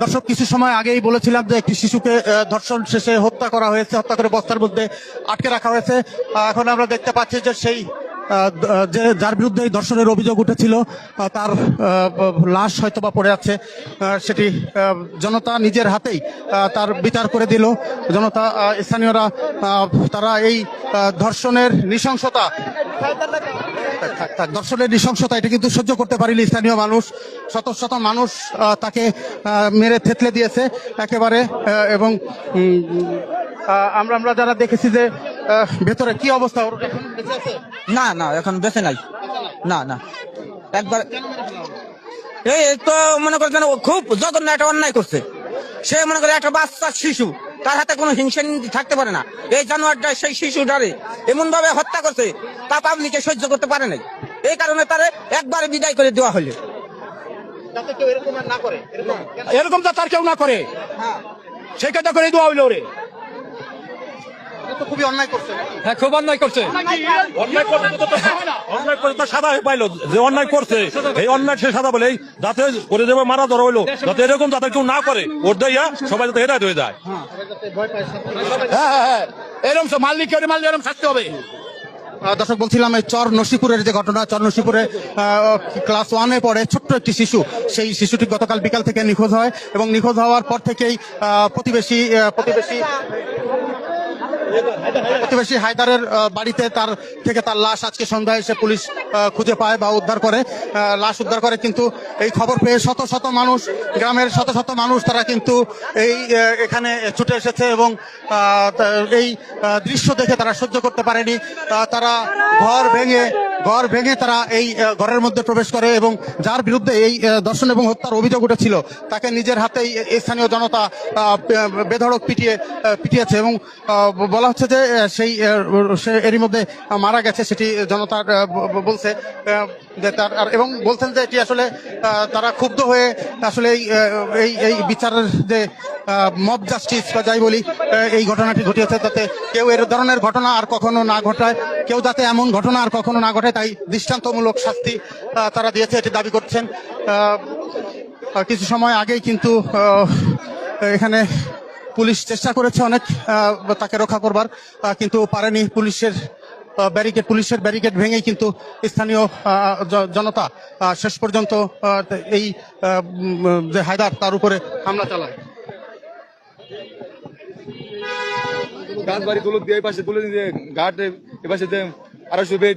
দর্শক, কিছু সময় আগেই বলেছিলাম যে একটি শিশুকে ধর্ষণ শেষে হত্যা করা হয়েছে, হত্যা করে বস্তার মধ্যে আটকে রাখা হয়েছে। এখন আমরা দেখতে পাচ্ছি যে সেই যে যার বিরুদ্ধে এই ধর্ষণের অভিযোগ উঠেছিল তার লাশ হয়তো বা পড়ে আছে। সেটি জনতা নিজের হাতেই তার বিচার করে দিল। জনতা, স্থানীয়রা তারা এই ধর্ষণের নৃশংসতা এটা কিন্তু সহ্য করতে পারেনি স্থানীয় মানুষ। শত শত মানুষ তাকে মেরে থেতলে দিয়েছে একেবারে। এবং আমরা যারা দেখেছি যে ভেতরে কি অবস্থা, ওর এখন বেঁচে আছে? না না, এখন বেঁচে নাই। না না, একবার এই তো মনে করছেন খুব জঘন্য একটা অন্যায় করছে। সে মনে করে একটা বাচ্চা শিশু, তার হাতে কোনো হিংসা থাকতে পারে না। এই জানোয়ারটা সেই শিশুটারে এমন ভাবে হত্যা করছে, তা পাবলিকে সহ্য করতে পারে নাই। এই কারণে তারে একবারে বিদায় করে দেওয়া হলো। এরকম তো তার কেউ না করে, সেই কথা করে দেওয়া হইলো রে। খুবই অন্যায় করছে। হ্যাঁ, খুব অন্যায় করছে। অন্যায় করতে তো সাদা পাইলো, যে অন্যায় করছে এই অন্যায় সে সাদা বলে যাতে করে দেবে, মারা ধরা হইলো, যাতে এরকম যাতে কেউ না করে, ওর দেয়া সবাই যাতে হেদায়ত হয়ে যায়। হ্যাঁ, এরকম মালিক এরকম থাকতে হবে। দর্শক, বলছিলাম এই চর নসিপুরের যে ঘটনা, চর নসিপুরে ক্লাস 1-এ পড়ে ছোট্ট একটি শিশু, সেই শিশুটি গতকাল বিকাল থেকে নিখোঁজ হয় এবং নিখোঁজ হওয়ার পর থেকেই প্রতিবেশী হায়দারের বাড়িতে তার লাশ আজকে সন্ধ্যায় এসে পুলিশ খুঁজে পায় বা উদ্ধার করে, লাশ উদ্ধার করে। কিন্তু এই খবর পেয়ে শত শত মানুষ, গ্রামের শত শত মানুষ তারা কিন্তু এখানে ছুটে এসেছে এবং এই দৃশ্য দেখে তারা সহ্য করতে পারেনি। তারা ঘর ভেঙে তারা এই ঘরের মধ্যে প্রবেশ করে এবং যার বিরুদ্ধে এই ধর্ষণ এবং হত্যার অভিযোগ উঠেছিল তাকে নিজের হাতেই স্থানীয় জনতা বেধড়ক পিটিয়েছে এবং বলা হচ্ছে যে সে এরই মধ্যে মারা গেছে, সেটি জনতা বলছে যে তার, এবং বলছেন যে এটি আসলে তারা ক্ষুব্ধ হয়ে আসলে এই বিচারের যে মব জাস্টিস বা যাই বলি, এই ঘটনাটি ঘটিয়েছে, যাতে কেউ এর ধরনের ঘটনা আর কখনো না ঘটায়, কেউ যাতে এমন ঘটনা আর কখনো না ঘটে, তাই দৃষ্টান্তমূলক শাস্তি তারা দিয়েছে, এটি দাবি করছেন। কিছু সময় আগেই কিন্তু এখানে পুলিশ চেষ্টা করেছে অনেক তাকে রক্ষা করবার, কিন্তু পারেনি। পুলিশের ব্যারিকেড ভেঙেই কিন্তু স্থানীয় জনতা শেষ পর্যন্ত এই যে হায়দার তার উপরে হামলা চালায়। গাছ বাড়ি তুলে দিয়ে এই পাশে তুলে দিয়ে ঘাট এ পাশে 250 বেড